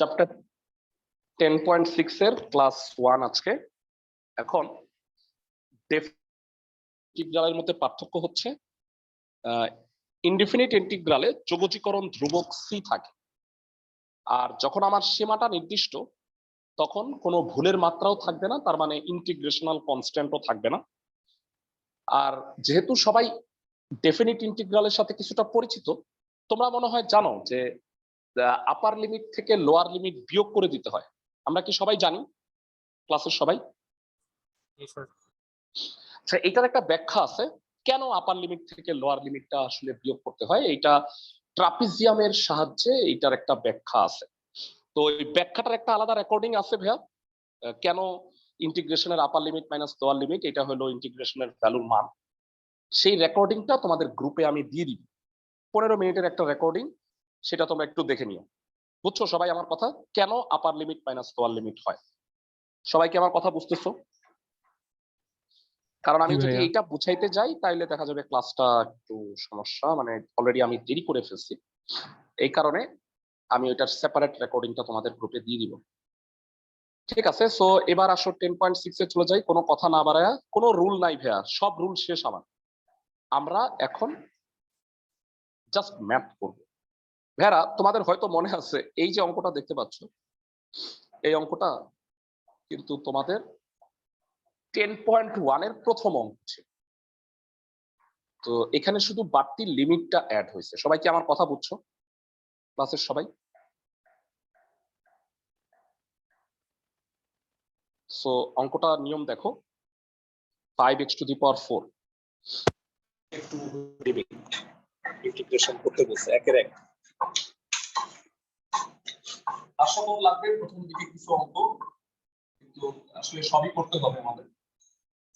Chapter 10.6 এর class 1 আজকে। এখন ইন্টিগ্রালের মধ্যে পার্থক্য হচ্ছে ইনডিফিনিট ইন্টিগ্রালে যোগজীকরণ ধ্রুবক সি থাকে, আর যখন আমার সীমাটা নির্দিষ্ট তখন কোনো ভুলের মাত্রাও থাকবে না, তার মানে ইন্টিগ্রেশনাল কনস্ট্যান্টও থাকবে না। আর যেহেতু সবাই ডেফিনিট ইন্টিগ্রালের সাথে কিছুটা পরিচিত, তোমরা মনে হয় জানো যে আপার লিমিট থেকে লোয়ার লিমিট বিয়োগ করে দিতে হয়। আমরা কি সবাই জানি ক্লাসের সবাই? আচ্ছা, এটার একটা ব্যাখ্যা আছে কেন আপার লিমিট থেকে লোয়ার লিমিটটা আসলে বিয়োগ করতে হয়। এটা ট্রাপিজিয়ামের সাহায্যে এটার একটা ব্যাখ্যা আছে। তো এই ব্যাখ্যাটার একটা আলাদা রেকর্ডিং আছে ভাইয়া, কেন ইন্টিগ্রেশনের আপার লিমিট মাইনাস লোয়ার লিমিট, এটা হলো ইন্টিগ্রেশনের ভ্যালুর মান। সেই রেকর্ডিংটা তোমাদের গ্রুপে আমি দিয়ে দিব, 15 মিনিটের একটা রেকর্ডিং, সেটা তোমরা একটু দেখে নিও। বুঝছো সবাই আমার কথা, কেন আপার লিমিট মাইনাস লোয়ার লিমিট হয়? সবাই কি আমার কথা বুঝতেছো? কারণ আমি যদি এটা বুঝাইতে যাই তাহলে দেখা যাবে ক্লাসটা একটু সমস্যা, মানে অলরেডি আমি দেরি করে ফেলছি, এই কারণে আমি ওইটার সেপারেট রেকর্ডিংটা তোমাদের গ্রুপে দিয়ে দিব। ঠিক আছে, সো এবার আসো 10.6 এ চলে যাই, কোনো কথা না বাড়ায়। কোনো রুল নাই ভাইয়া, সব রুল শেষ আমার। আমরা এখন জাস্ট ম্যাথ করব। ভাইয়া তোমাদের হয়তো মনে আছে এই যে অঙ্কটা দেখতে পাচ্ছ, এই অঙ্কটা কিন্তু তোমাদের 10.1 এর প্রথম অঙ্ক ছিল। তো এখানে শুধু বাড়তি লিমিটটা অ্যাড হয়েছে। সবাই কি আমার কথা বুঝছো ক্লাসের সবাই? সো অঙ্কটা নিয়ম দেখো, 5x টু দি পাওয়ার 4 একটু ইন্টিগ্রেশন করতে বলছে একের এক। আশা করি লাগবে প্রথম দিকে কিছু অঙ্ক, কিন্তু আসলে সবই করতে হবে আমাদের।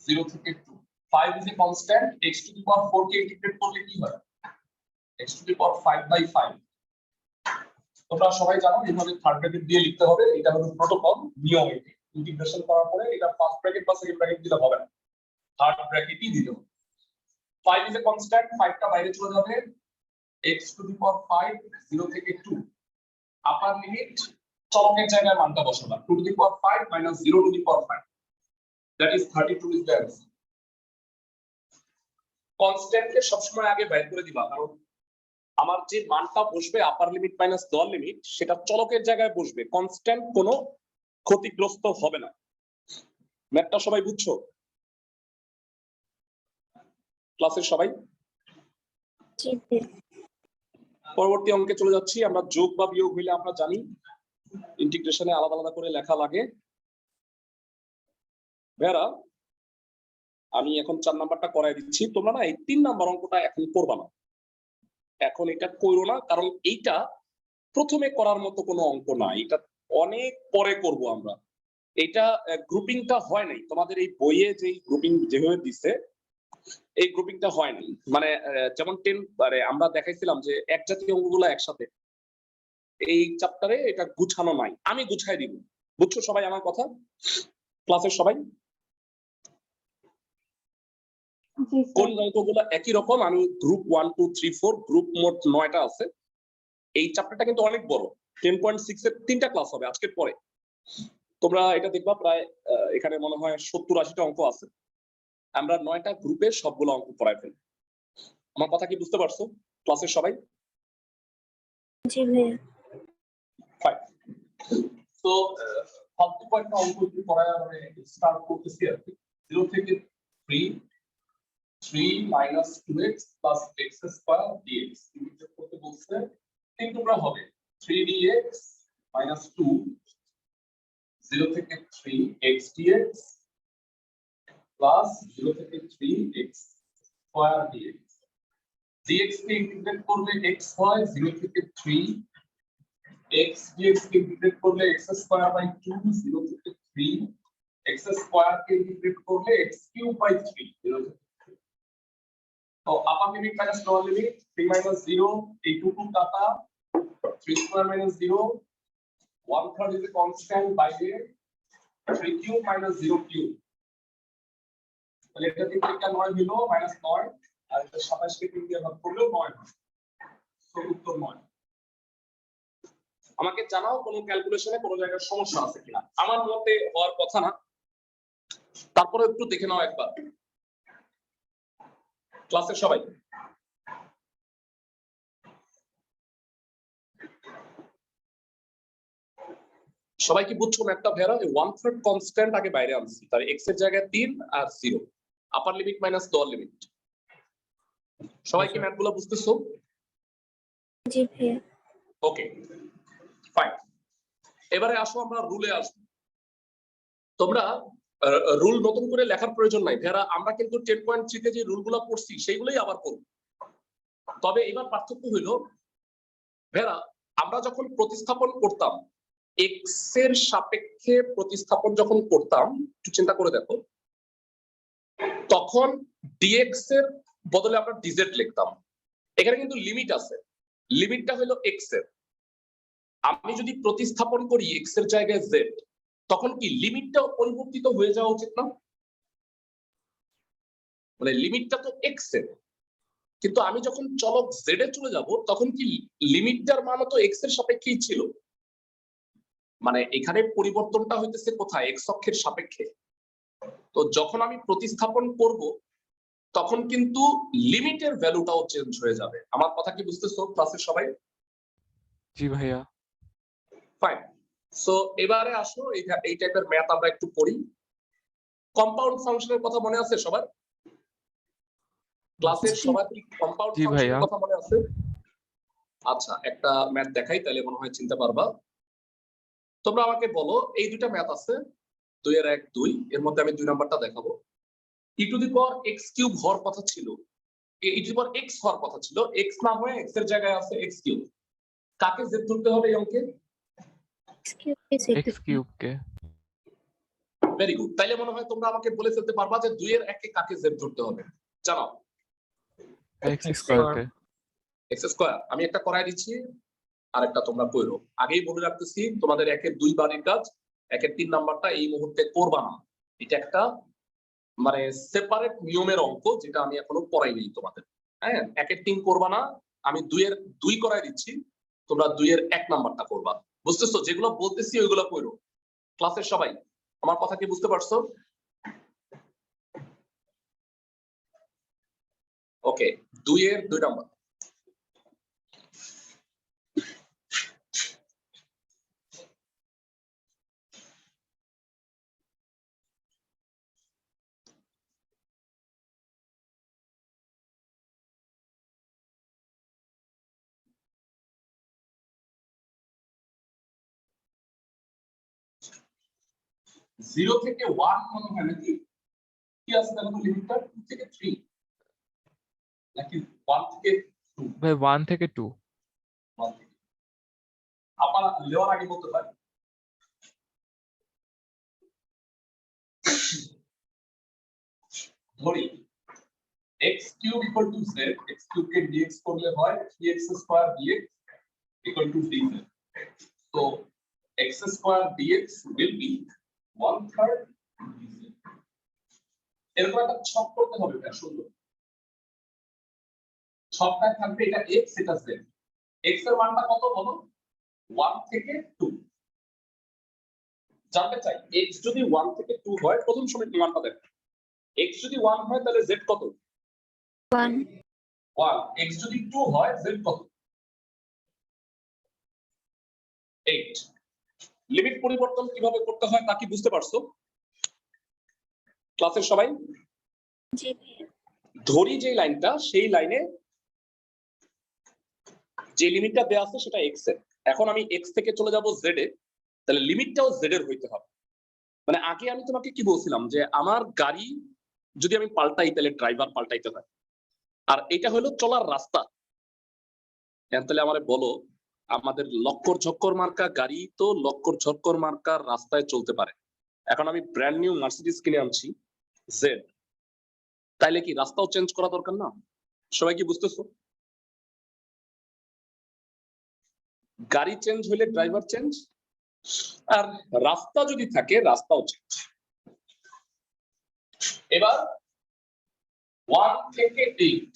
0 থেকে 2, 5 is a constant, x two the power 4 K integrate করলে কি হয়? x টু দি পাওয়ার 5/5। তোমরা সবাই জানো এইভাবে থার্ড ব্র্যাকেট দিয়ে লিখতে হবে, এটা হলো প্রোটোকল নিয়ম। এটি ইন্টিগ্রেশন করার পরে এটা ফার্স্ট ব্র্যাকেট বা সেকেন্ড ব্র্যাকেট দিলে হবে না, থার্ড ব্র্যাকেটই দিতে হবে। 5 ইজ এ কনস্ট্যান্ট, 5টা বাইরে চলে যাবে, x টু দি পাওয়ার 5 0 থেকে 2। আপার লিমিট চলকের জায়গায় মানটা বসাবা, 2 to the power 5 minus 0 to the power 5, that is 32 is the answer. কনস্ট্যান্টকে সবসময় আগে বাইর করে দিবা, কারণ আমার যে মানটা বসবে আপার লিমিট মাইনাস লোয়ার লিমিট, সেটা চলকের জায়গায় বসবে, কনস্ট্যান্ট কোনো ক্ষতিগ্রস্ত হবে না। ম্যাথটা সবাই বুঝছো ক্লাসের সবাই? পরবর্তী অঙ্কে চলে যাচ্ছি। আমরা যোগ বা বিয়োগ হইলে আমরা জানি ইন্টিগ্রেশনে আলাদা আলাদা করে লেখা লাগে। ভাইরা আমি এখন 4 নাম্বারটা করাই দিচ্ছি, তোমরা না এই 3 নাম্বার অঙ্কটা এখন করবা না, এখন এটা করো না, কারণ এইটা প্রথমে করার মতো কোনো অঙ্ক না, এটা অনেক পরে করব আমরা। এটা গ্রুপিংটা হয় নাই তোমাদের এই বইয়ে, যে গ্রুপিং যেভাবে দিছে এই গ্রুপিংটা হয় নাই। মানে যেমন 10 মানে আমরা দেখাইছিলাম যে এক জাতীয় অঙ্কগুলো একসাথে, এই চ্যাপ্টারে এটা গুছানো নাই, আমি গুছাই দিব। বুঝছো সবাই আমার কথা ক্লাসের সবাই? কোন অঙ্কগুলো একই রকম, আমি গ্রুপ 1 2 3 4 গ্রুপ মোট 9টা আছে। এই চ্যাপ্টারটা কিন্তু অনেক বড়, 10.6 এর 3টা ক্লাস হবে আজকের পরে। তোমরা এটা দেখবা প্রায় এখানে মনে হয় 70-80টা অঙ্ক আছে। আমরা 9টা গ্রুপে সবগুলো অঙ্ক পড়াই ফেলব। আমার কথা কি বুঝতে পারছো ক্লাসের সবাই? জি ভাইয়া। ফাইন। তো ফালতু কয়েকটা অঙ্ক একটু পড়ায় মানে স্টার্ট করতেছি আর কি। 0 থেকে 3 - 2x + x² dx ইন্টিগ্রেট করতে বলছে। তিন টুকরা হবে 3dx - 2 0 থেকে 3x dx + 0 থেকে 3x² dx। dx কে ইন্টিগ্রেট করলে x হয়, 0 থেকে 3 x dx কে ইন্টিগ্রেট করলে x²/2, 0 থেকে 3 x² কে ইন্টিগ্রেট করলে x³/3, 0 থেকে 3। তো আপার লিমিট মাইনাস লোয়ার লিমিট 3 - 0, এই 2 কাটা, 3² - 0, 1/3 is a constant বাইরে, 3³ - 0³ তাহলে এটা থেকে এটা 9 হলো -9, আর এটা 27 কে 3 দিয়ে ভাগ করলেও 9 হয়। তো উত্তর 9। আমাকে জানাও কোন ক্যালকুলেশনে কোনো জায়গায় সমস্যা আছে কিনা। আমার মতে হওয়ার কথা না, তারপরে একটু দেখে নাও একবার ক্লাসের সবাই। সবাই কি বুঝছো ম্যাথটা ভেরা? 1/3 কনস্ট্যান্ট আগে বাইরে আনছি, তার এক্স এর জায়গায় 3 আর 0, আপার লিমিট মাইনাস লোয়ার লিমিট। সবাই কি ম্যাথগুলো বুঝতেছো? জি ভাইয়া। ওকে ফাইন, এবারে আসো আমরা রুলে আসবো। তোমরা রুল নতুন করে লেখার প্রয়োজন নাই ভেরা, আমরা কিন্তু 10.3 তে যে রুলগুলো পড়ছি সেইগুলোই আবার করব। তবে এবার পার্থক্য হইল ভেরা, আমরা যখন প্রতিস্থাপন করতাম এক্স এর সাপেক্ষে প্রতিস্থাপন যখন করতাম, একটু চিন্তা করে দেখো, তখন ডিএক্স এর বদলে আমরা ডিজেড লিখতাম। এখানে কিন্তু লিমিট আছে, লিমিটটা হলো এক্স এর। আমি যদি প্রতিস্থাপন করি এক্স এর জায়গায় জেড, তখন কি লিমিটটাও পরিবর্তিত হয়ে যাওয়া উচিত না? মানে লিমিটটা তো এক্স এর, কিন্তু আমি যখন চলক জেড এ চলে যাব তখন কি লিমিটটার মানও তো এক্স এর সাপেক্ষেই ছিল। মানে এখানে পরিবর্তনটা হইতেছে কোথায়? এক্স অক্ষের সাপেক্ষে। তো যখন আমি প্রতিস্থাপন করব তখন কিন্তু লিমিটের ভ্যালুটাও চেঞ্জ হয়ে যাবে। আমার কথা কি বুঝতেছো ক্লাসের সবাই? জি ভাইয়া। ফাইন, সো এবারে আসো এই টাইপের ম্যাথ আমরা একটু করি। কম্পাউন্ড ফাংশনের কথা মনে আছে সবার? ক্লাসের সবার কি কম্পাউন্ড জি ফাংশনের ভাইয়া। কথা মনে আছে? আচ্ছা একটা ম্যাথ দেখাই, তাহলে মনে হয় চিনতে পারবা। তোমরা আমাকে বলো, এই দুইটা ম্যাথ আছে 2 এর 1 2, এর মধ্যে আমি 2 নাম্বারটা দেখাবো। e to the power x cube হওয়ার কথা ছিল, e to the power x হওয়ার কথা ছিল, x না হয়ে x এর জায়গায় আছে x কিউব। কাকে z ধরতে হবে এই অঙ্কে? এক্স কিউব কে। ভেরি গুড, তাইলে মনে হয় তোমরা আমাকে বলে ফেলতে পারবা যে 2 এর 1 কে কাকে z ধরতে হবে। জানাও। এক্স স্কয়ার কে। x স্কয়ার আমি একটা করাই দিচ্ছি, আরেকটা তোমরা কইরো। আগেই বলে রাখতেছি তোমাদের 1 এর 2 বারের কাজ, 1 এর 3 নাম্বারটা এই মুহূর্তে করবা না। এটা একটা মানে সেপারেট নিয়মের অঙ্ক, যেটা আমি এখনো পড়াই নেই তোমাদের। হ্যাঁ, 1 এর 3 করবা না, আমি 2 এর 2 করাই দিচ্ছি, তোমরা 2 এর 1 নাম্বারটা করবা। বুঝতেছো? যেগুলো বলতেছি ওইগুলো কইরো। ক্লাসের সবাই আমার কথা কি বুঝতে পারছো? ওকে, 2 এর 2 নাম্বার। জিরো থেকে 1 মনে হয় নাকি? কি আছে দেখো লিমিটটা? 2 থেকে 3 নাকি 1 থেকে 2? ভাই 1 থেকে 2। 1 থেকে। আপনারা লেওয়ার আগে বলতে পারেন। ধরি x cube equal to z, x cube K dx করলে হয় 3x square dx equal to dz। তো x square dx will be 1/3 dz। এরকম একটা ছক করতে হবে, এটা সুন্দর। ছকটায় থাকবে এটা x, এটা z। x এর মানটা কত বলো? 1 থেকে 2। জানতে চাই x যদি 1 থেকে 2 হয়, প্রথম সমীকরণ মানটা দেখো। x যদি 1 হয় তাহলে z কত? 1 1। x যদি 2 হয় z কত? 8। লিমিট পরিবর্তন কিভাবে করতে হয় তা কি বুঝতে পারছো ক্লাসের সবাই? জি ভাইয়া। ধরি যে লাইনটা, সেই লাইনে যে লিমিটটা দেয়া আছে সেটা x এর। এখন আমি x থেকে চলে যাব z এ, তাহলে লিমিটটাও z এর হইতে হবে। মানে আগে আমি তোমাকে কি বলছিলাম যে আমার গাড়ি যদি আমি পাল্টাই তাহলে ড্রাইভার পাল্টাইতে হয়, আর এটা হলো চলার রাস্তা। তাহলে আমারে বলো, আমাদের লক্কর ঝক্কর মার্কা গাড়ি তো লক্কর ঝক্কর মার্কার রাস্তায় চলতে পারে। এখন আমি ব্র্যান্ড নিউ মার্সিডিজ কিনে আনছি জেড, তাইলে কি রাস্তাও চেঞ্জ করা দরকার না? সবাই কি বুঝতেছো? গাড়ি চেঞ্জ হলে ড্রাইভার চেঞ্জ, আর রাস্তা যদি থাকে রাস্তাও চেঞ্জ। এবার 1 থেকে 8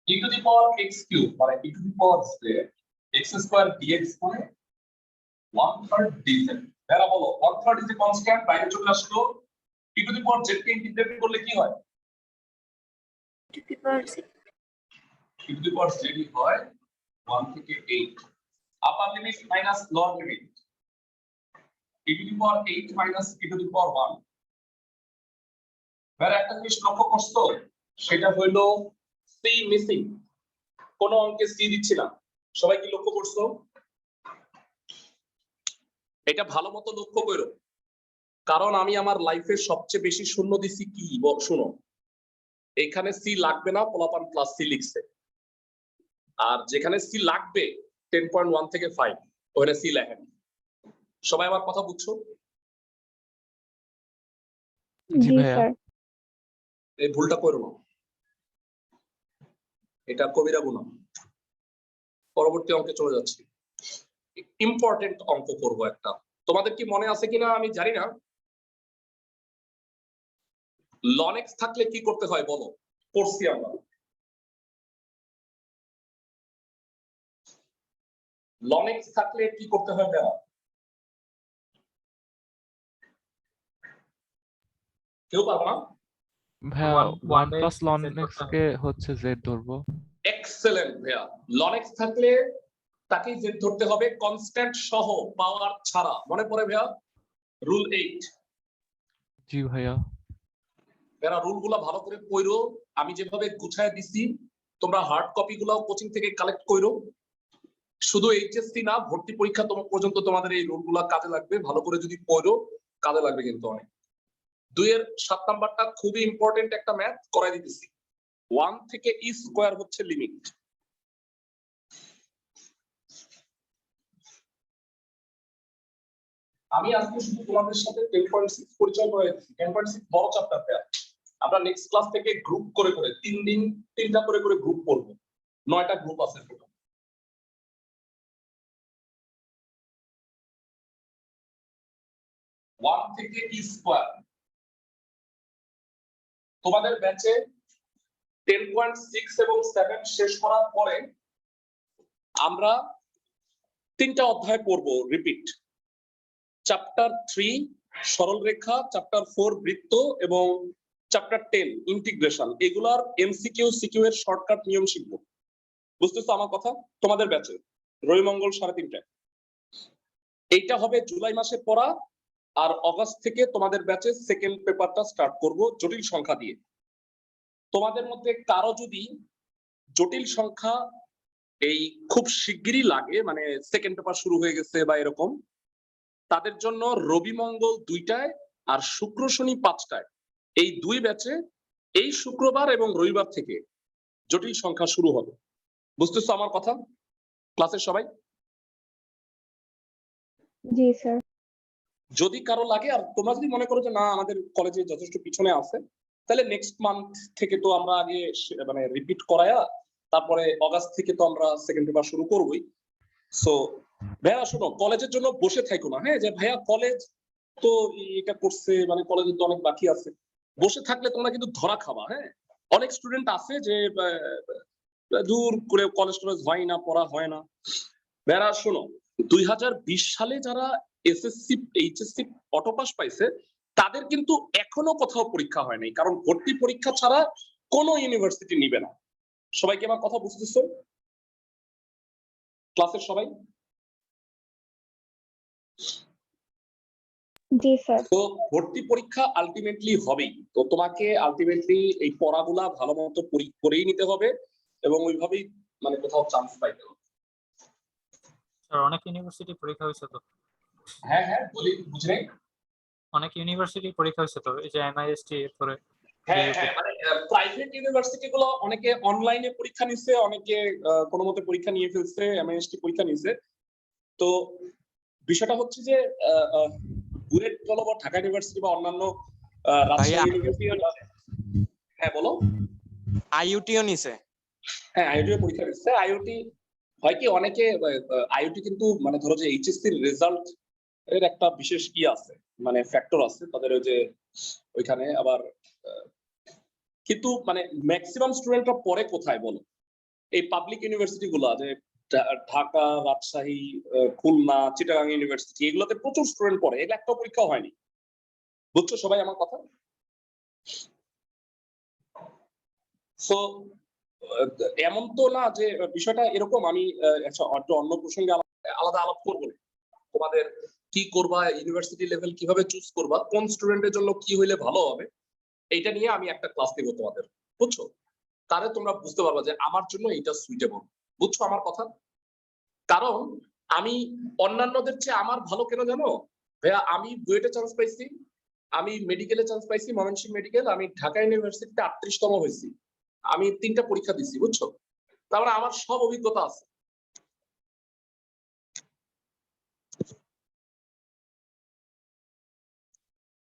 e to the power x cube মানে e to the power z x square dx মানে 1/3 dz। এরা বলো 1/3 ইজ এ কনস্ট্যান্ট, বাইরে চলে আসলো। e to the power z কে ইন্টিগ্রেট করলে কি হয়? to the power z e to the power z হয় 1 থেকে 8, upper limit minus lower limit, e to the power 8 minus e to the power 1। এবার একটা জিনিস লক্ষ্য করছো, সেটা হইলো সি মিসিং, কোন অঙ্কে সি দিচ্ছি না। সবাই কি লক্ষ্য করছো? এটা ভালো মতো লক্ষ্য করো, কারণ আমি আমার লাইফের সবচেয়ে বেশি শূন্য দিছি কি শুনো, এখানে সি লাগবে না, পোলাপান প্লাস সি লিখছে। আর যেখানে সি লাগবে 10.1 থেকে 5 ওখানে সি লেখেন। সবাই আমার কথা বুঝছো? জি ভাইয়া। এই ভুলটা করো না, এটা কবিরা গুনাহ। পরবর্তী অঙ্কে চলে যাচ্ছি, ইম্পর্টেন্ট অঙ্ক করব একটা। তোমাদের কি মনে আছে কিনা আমি জানি না, ln x থাকলে কি করতে হয় বলো, পড়ছি আমরা। ln x থাকলে কি করতে হয় ভাইয়া? কেউ পারবো না? ভাইয়া 1 প্লাস ln x কে হচ্ছে z ধরবো। এক্সেলেন্ট ভাইয়া। ln x থাকলে তাকে z ধরতে হবে, কনস্ট্যান্ট সহ, পাওয়ার ছাড়া। মনে পড়ে ভাইয়া রুল 8? জি ভাইয়া। ভাইয়া রুলগুলো ভালো করে পড়ো, আমি যেভাবে গুছায় দিছি তোমরা হার্ড কপি গুলাও কোচিং থেকে কালেক্ট করো। শুধু এইচএসসি না, ভর্তি পরীক্ষা পর্যন্ত তোমাদের এই রুলগুলো কাজে লাগবে। ভালো করে যদি পড়ো কাজে লাগবে কিন্তু অনেক। 2 এর 7 নাম্বারটা খুবই ইম্পর্টেন্ট একটা ম্যাথ করাই দিতেছি। 1 থেকে e স্কয়ার হচ্ছে লিমিট। আমি আজকে শুধু তোমাদের সাথে 10.6 পরিচয় করে দিচ্ছি। 10.6 বড় চ্যাপ্টারটা আমরা নেক্সট ক্লাস থেকে গ্রুপ করে করে 3 দিন 3টা করে করে গ্রুপ করব। 9টা গ্রুপ আছে টোটাল। 1 থেকে e স্কয়ার তোমাদের ব্যাচে 10.6 এবং 7 শেষ করার পরে আমরা 3টা অধ্যায় পড়ব রিপিট। চ্যাপ্টার 3 সরল রেখা, চ্যাপ্টার 4 বৃত্ত এবং চ্যাপ্টার 10 ইন্টিগ্রেশন। এগুলার এমসিকিউ সিকিউ এর শর্টকাট নিয়ম শিখব। বুঝতেছো আমার কথা? তোমাদের ব্যাচে রবিমঙ্গল 3:30টায়। এইটা হবে জুলাই মাসে পড়া, আর অগাস্ট থেকে তোমাদের ব্যাচে সেকেন্ড পেপারটা স্টার্ট করব জটিল সংখ্যা দিয়ে। তোমাদের মধ্যে কারো যদি জটিল সংখ্যা এই খুব শিগগিরই লাগে, মানে সেকেন্ড পেপার শুরু হয়ে গেছে বা এরকম, তাদের জন্য রবি মঙ্গল 2টায় আর শুক্র শনি 5টায়, এই 2 ব্যাচে এই শুক্রবার এবং রবিবার থেকে জটিল সংখ্যা শুরু হবে। বুঝতেছো আমার কথা ক্লাসের সবাই? জি স্যার। যদি কারো লাগে, আর তোমরা যদি মনে করো যে না আমাদের কলেজে যথেষ্ট পিছনে আছে, তাহলে নেক্সট মান্থ থেকে তো আমরা আগে মানে রিপিট করায়া তারপরে অগাস্ট থেকে তো আমরা সেকেন্ড পেপার শুরু করবই। সো ভাইয়া শোনো, কলেজের জন্য বসে থাকো না, হ্যাঁ, যে ভাইয়া কলেজ তো এটা করছে, মানে কলেজে তো অনেক বাকি আছে। বসে থাকলে তোমরা কিন্তু ধরা খাবা। হ্যাঁ, অনেক স্টুডেন্ট আছে যে দূর করে কলেজ টলেজ হয় না, পড়া হয় না। ভাইয়া শোনো, 2020 সালে যারা এসএসসি এইচএসসি অটো পাস পাইছে তাদের কিন্তু এখনো কোথাও পরীক্ষা হয় নাই, কারণ ভর্তি পরীক্ষা ছাড়া কোনো ইউনিভার্সিটি নিবে না। সবাই কি আমার কথা বুঝতেছো ক্লাসের সবাই? জি স্যার। তো ভর্তি পরীক্ষা আলটিমেটলি হবেই, তো তোমাকে আলটিমেটলি এই পড়াগুলা ভালো মতো করেই নিতে হবে এবং ওইভাবেই মানে কোথাও চান্স পাইতে হবে। স্যার অনেক ইউনিভার্সিটি পরীক্ষা হয়েছে তো। হ্যাঁ হ্যাঁ বলি, বুঝলে অনেক ইউনিভার্সিটি পরীক্ষা হয়েছে তো, এই যে এমআইএসটি এরপরে হ্যাঁ হ্যাঁ, মানে প্রাইভেট ইউনিভার্সিটি গুলো অনেকে অনলাইনে পরীক্ষা নিছে, অনেকে কোনো মতে পরীক্ষা নিয়ে ফেলছে, এমআইএসটি পরীক্ষা নিছে। তো বিষয়টা হচ্ছে যে বুয়েট বলো বা ঢাকা ইউনিভার্সিটি বা অন্যান্য রাজশাহী ইউনিভার্সিটি, হ্যাঁ বলো, আইইউটিও নিছে। হ্যাঁ আইইউটি পরীক্ষা দিচ্ছে। আইইউটি হয় কি, অনেকে আইইউটি কিন্তু মানে ধরো যে এইচএসসি রেজাল্ট এর একটা বিশেষ কি আছে, মানে ফ্যাক্টর আছে তাদের, ওই যে ওইখানে আবার কিন্তু মানে ম্যাক্সিমাম স্টুডেন্টরা পড়ে কোথায় বলো, এই পাবলিক ইউনিভার্সিটি গুলো, যে ঢাকা, রাজশাহী, খুলনা, চিটাগাং ইউনিভার্সিটি, এগুলোতে প্রচুর স্টুডেন্ট পড়ে, এগুলো একটা পরীক্ষা হয়নি। বুঝছো সবাই আমার কথা? সো এমন তো না যে বিষয়টা এরকম। আমি একটা অন্য প্রসঙ্গে আলাদা আলাপ করবো না। তোমাদের কি করবা, ইউনিভার্সিটি লেভেল কিভাবে চুজ করবা, কোন স্টুডেন্টের জন্য কি হইলে ভালো হবে, এইটা নিয়ে আমি একটা ক্লাস দেবো তোমাদের। বুঝছো? তাহলে তোমরা বুঝতে পারবা যে আমার জন্য এটা সুইটেবল। বুঝছো আমার কথা? কারণ আমি অন্যান্যদের চেয়ে আমার ভালো কেন জানো ভাইয়া? আমি বুয়েটে চান্স পাইছি, আমি মেডিকেলে চান্স পাইছি, ময়মনসিংহ মেডিকেল, আমি ঢাকা ইউনিভার্সিটিতে 38তম হয়েছি, আমি 3টা পরীক্ষা দিচ্ছি। বুঝছো? তারপরে আমার সব অভিজ্ঞতা আছে।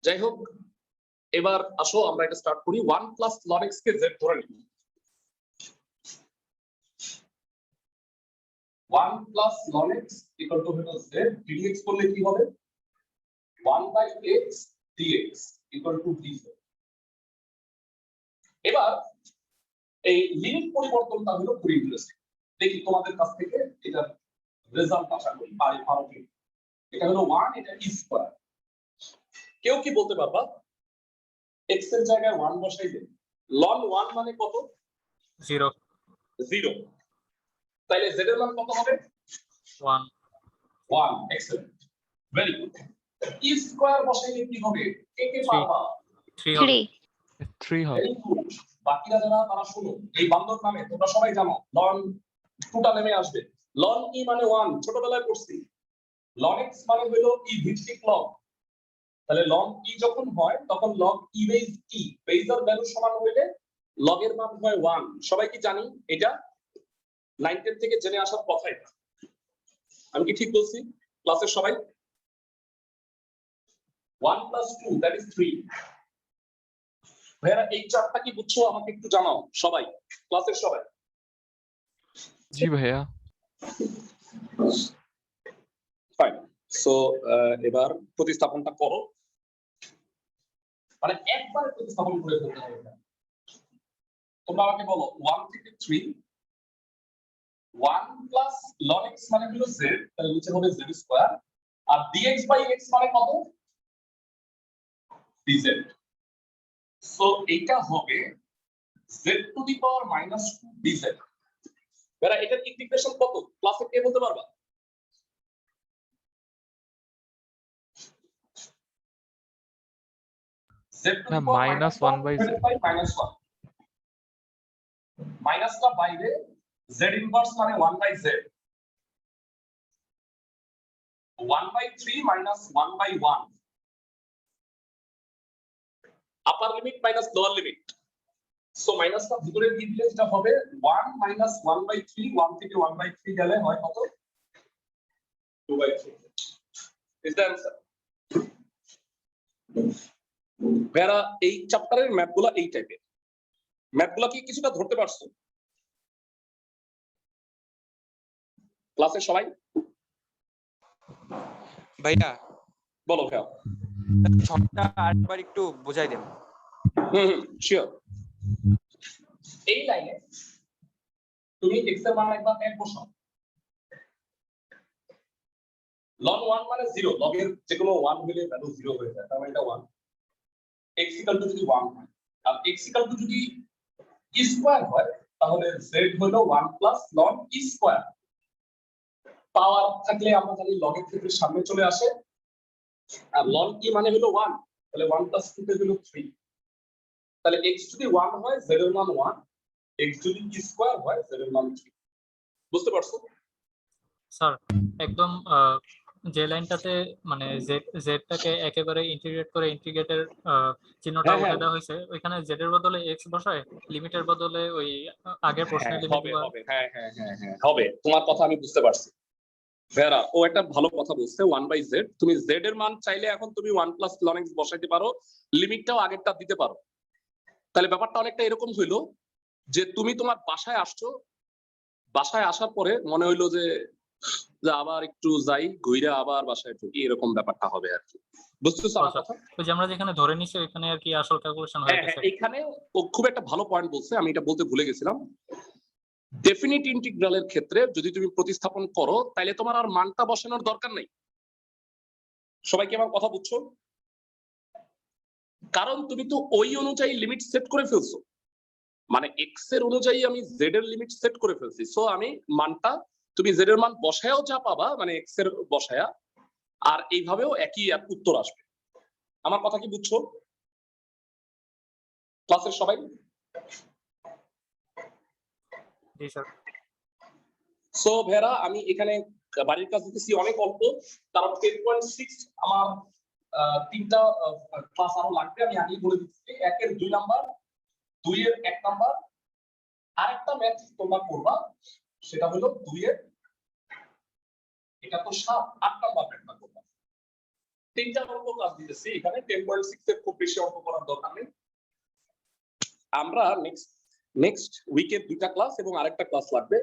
যাই হোক, এবার আসো আমরা এটা স্টার্ট করি। 1 প্লাস ln x কে z ধরে নিই। 1 plus ln x equal to হলো z dx করলে কি হবে? 1/x dx equal to dz। এবার এই লিমিট পরিবর্তনটা হলো খুব ইন্টারেস্টিং। দেখি তোমাদের কাছ থেকে এটা রেজাল্ট আশা করি পারো কি। এটা হলো 1, এটা ই স্কয়ার। কেউ কি বলতে পারবা x এর জায়গায় 1 বসাই দেন, ln 1 মানে কত? 0 0। তাহলে z এর মান কত হবে? 1 1। Excellent, very good. E square বসাইলে কি হবে? কে কে পারবা? 3 হবে 3 হবে। Very good. বাকিরা যারা তারা শুনো, এই বান্ধব নামে তোমরা সবাই জানো ln 2টা নেমে আসবে। ln e মানে 1, ছোটবেলায় পড়ছি। ln x মানে হলো ই ভিত্তিক লগ। তাহলে ln e যখন হয় তখন log e বেজ e, বেজের ভ্যালু সমান হইলে log এর মান হয় 1। সবাই কি জানি এটা? 9 10 থেকে জেনে আসার কথা এটা। আমি কি ঠিক বলছি ক্লাসের সবাই? 1 + 2 দ্যাট ইজ 3। ভাইরা এই চারটা কি বুঝছো? আমাকে একটু জানাও সবাই, ক্লাসের সবাই। জি ভাইয়া। ফাইন। সো এবার প্রতিস্থাপনটা করো, মানে একবারে প্রতিস্থাপন করে ফেলতে হবে। তোমরা আমাকে বলো 1 থেকে 3, 1 প্লাস ln x মানে হলো z, তাহলে নিচে হবে z স্কয়ার, আর dx বাই x মানে কত? dz। সো এটা হবে z to the power -2 dz। এরা এটার ইন্টিগ্রেশন কত ক্লাসে কে বলতে পারবা? z to the power -1/z। -1 মাইনাসটা বাইরে, z ইনভার্স মানে 1/z, 1/3 মাইনাস 1/1, আপার limit minus lower limit. So মাইনাসটা ভিতরে দিয়ে দিলে যেটা হবে 1 মাইনাস 1/3, 1 থেকে 1/3 গেলে হয় কত? 2/3 ইজ দ্য आंसर। বেরা এই চ্যাপ্টারের ম্যাথগুলো এই টাইপের। ম্যাথগুলো কি কিছুটা ধরতে পারছো ক্লাসে সবাই? ভাইয়া বলো ভাইয়া। ছকটা আরেকবার একটু বুঝাই দেন। শিওর। এই লাইনে তুমি x এর মান একবার 1 বসাও। ln 1 মানে 0, log এর যে কোনো 1 হলে ভ্যালু 0 হয়ে যায়, তার মানে এটা 1। x = যদি 1 হয় আর x = যদি e স্কয়ার হয় তাহলে z হলো 1 প্লাস ln e স্কয়ার। পাওয়ার থাকলে আমরা জানি log এর ক্ষেত্রে সামনে চলে আসে, আর ln e মানে হলো 1, তাহলে 1 প্লাস 2 তে হলো 3। তাহলে x যদি 1 হয় z এর মান 1, x যদি e স্কয়ার হয় z এর মান 3। বুঝতে পারছো? স্যার একদম যে লাইনটাতে মানে জেডটাকে একেবারে ইন্টিগ্রেট করে ইন্টিগ্রেটের চিহ্নটা উঠে দেওয়া হয়েছে, ওইখানে জেড এর বদলে এক্স বসায়, লিমিটের বদলে ওই আগের প্রশ্নের লিমিট হবে। হ্যাঁ হবে। তোমার কথা আমি বুঝতে পারছি। ভেরা ও একটা ভালো কথা বলছে, 1/z। তুমি z এর মান চাইলে এখন তুমি 1 প্লাস ln x বসাইতে পারো, লিমিটটাও আগেরটা দিতে পারো। তাহলে ব্যাপারটা অনেকটা এরকম হইলো যে তুমি তোমার বাসায় আসছো, বাসায় আসার পরে মনে হইলো যে আবার একটু যাই ঘুরে আবার বাসায় ঢুকি, এরকম ব্যাপারটা হবে আর কি। বুঝতেছো আমার কথা? ওই যে আমরা যেখানে ধরে নিছি ওইখানে আর কি আসল ক্যালকুলেশন হয়ে গেছে। এখানে ও খুব একটা ভালো পয়েন্ট বলছে, আমি এটা বলতে ভুলে গেছিলাম। ডেফিনিট ইন্টিগ্রালের ক্ষেত্রে যদি তুমি প্রতিস্থাপন করো তাহলে তোমার আর মানটা বসানোর দরকার নেই। সবাই কি আমার কথা বুঝছো? কারণ তুমি তো ওই অনুযায়ী লিমিট সেট করে ফেলছো, মানে এক্স এর অনুযায়ী আমি জেড এর লিমিট সেট করে ফেলছি। সো আমি মানটা তুমি জেড এর মান বসায়ও যা পাবা, মানে এক্স এর বসায়া, আর এইভাবেও একই উত্তর আসবে। আমার কথা কি বুঝছো ক্লাসের সবাই? জি স্যার। সো ভেরা আমি এখানে বাড়ির কাজ দিতেছি অনেক অল্প, কারণ 10.6 আমার তিনটা ক্লাস আরো লাগবে। আমি আগেই বলে দিচ্ছি, 1 এর 2 নাম্বার, 2 এর 1 নাম্বার, আরেকটা ম্যাথ তোমরা করবা, সেটা হলো 2 এর, এটা তো 8 নাম্বার ম্যাথটা করবা। তিনটা অঙ্ক ক্লাস দিতেছি এখানে, 10.6 এর খুব বেশি অঙ্ক করার দরকার নেই। আমরা নেক্সট উইকের 2টা ক্লাস এবং আরেকটা ক্লাস লাগবে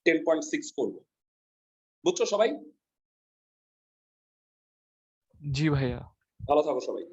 10.6 করব। বুঝছো সবাই? জি ভাইয়া। ভালো থাকো সবাই।